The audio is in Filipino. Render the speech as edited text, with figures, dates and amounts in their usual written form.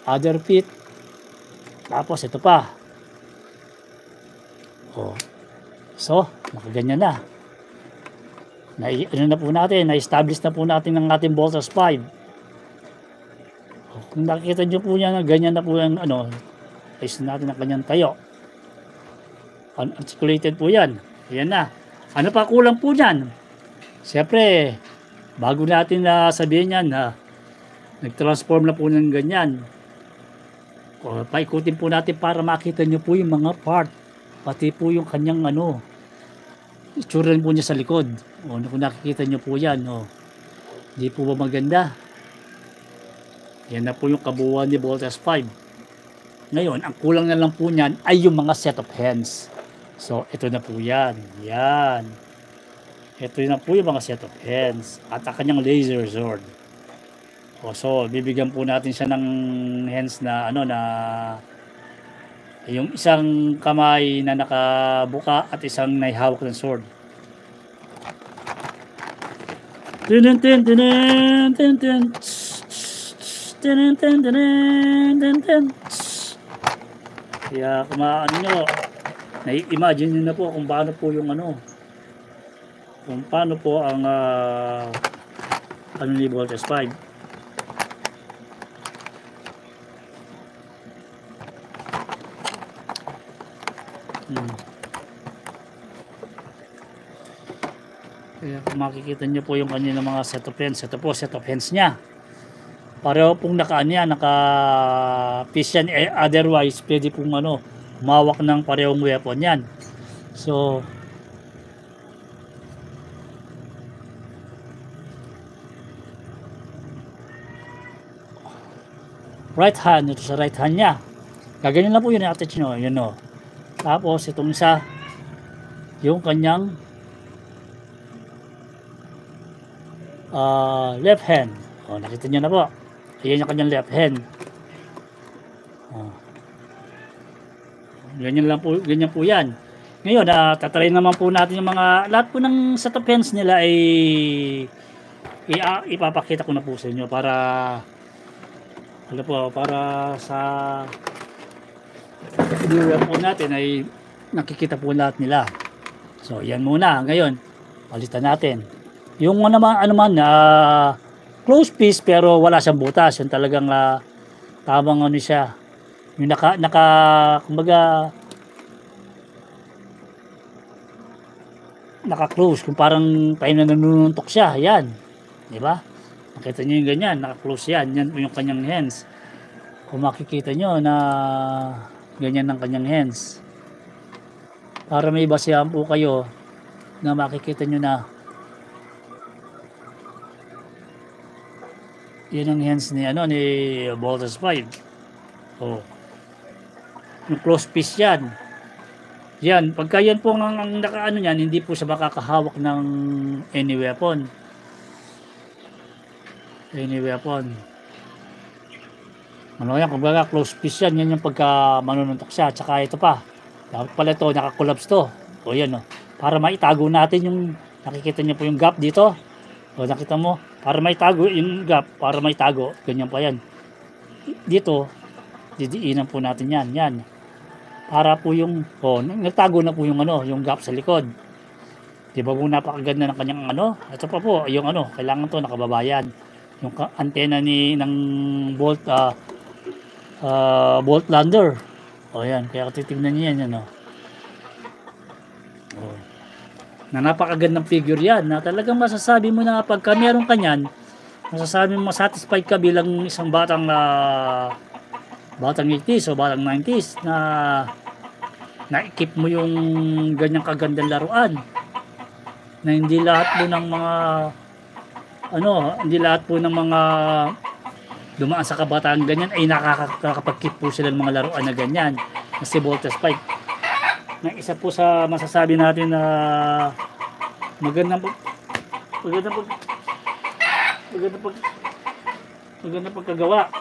other feet. Tapos ito pa. Oh. So, nakaganyan na. Ano na po natin, na-establish na po natin ng ating Voltas 5. Kung nakikita nyo po yan, ganyan na po yung ayos natin ang kanyang tayo. Articulated po yan. Ayan na. Ano pa kulang po dyan? Siyempre, bago natin sabihin yan, nag-transform na po ng ganyan. Paikutin po natin para makita nyo po yung mga part. Pati po yung kanyang itsura po niya sa likod. Kung nakikita nyo po yan, hindi po ba maganda? Yan na po yung kabuuan ni Voltas 5. Ngayon, ang kulang na lang po niyan ay yung mga set of hands. So, ito na po yan. Yan. Ito na po yung mga set of hands. At ang kanyang laser sword. So, bibigyan po natin siya ng hands na yung isang kamay na nakabuka at isang naihawak ng sword. Kaya kung nyo, nai-imagine nyo na po kung paano po yung kung paano po ang ni Voltas 5. Kaya kung makikita nyo po yung kanya ng mga set of hands, ito po set of hands nya. Pareho pong naka-piece yan, otherwise pwede pong humawak ng parehong weapon yan. So, right hand, ito sa right hand nya. Gaganyan lang po yun, attach nyo, yun o. Tapos itong isa, yung kanyang left hand. Nakita nyo na po. Ayan yung kanyang left hand. Ganyan lang po, ganyan po yan. Ngayon, tatry naman po natin yung mga, lahat po ng set of hands nila ay ipapakita ko na po sa inyo para para sa viewer po natin ay nakikita po lahat nila. So, yan muna. Ngayon, palitan natin. Yung close piece pero wala siyang butas. Yung talagang tamang siya. Yung kumbaga naka-close. Kung parang tayo na nanununtok siya. Yan. Diba? Makita nyo yung ganyan. Naka-close yan. Yan po yung kanyang hands. Kung makikita nyo na ganyan ng kanyang hands. Para may basehan po kayo na makikita nyo na yun ang hands ni Voltas 5. Yung close piece yan. Yan, pagka yan po ang nakaano yan, hindi po siya makakahawak ng any weapon. Any weapon. Yan, kumbaga close piece yan. Yan yung pagka manununtok siya. Tsaka ito pa. Dapat pala ito, naka-collapse to. Yan para maitago natin yung, nakikita niyo po yung gap dito. Nakita mo, para maitago yung gap, para maitago, ganyan pa yan. Dito, didiinan po natin yan. Yan. Para po yung, nagtago na po yung yung gap sa likod. Di ba po napakaganda ng kanyang ito pa po, yung kailangan to nakababayan. Yung antena ng Bolt Lander. Yan, kaya titignan niyo yan, na napakagandang figure yan, na talagang masasabi mo na pagka meron ka nyan, masasabi mo satisfied ka bilang isang batang 80s o batang 90s na na-equip mo yung ganyang kagandang laruan, na hindi lahat po ng mga hindi lahat po ng mga dumaan sa kabataan ganyan ay nakakapag-keep po sila ng mga laruan na ganyan, na si Voltas 5. Na isa po sa masasabi natin na magandang pagkagawa.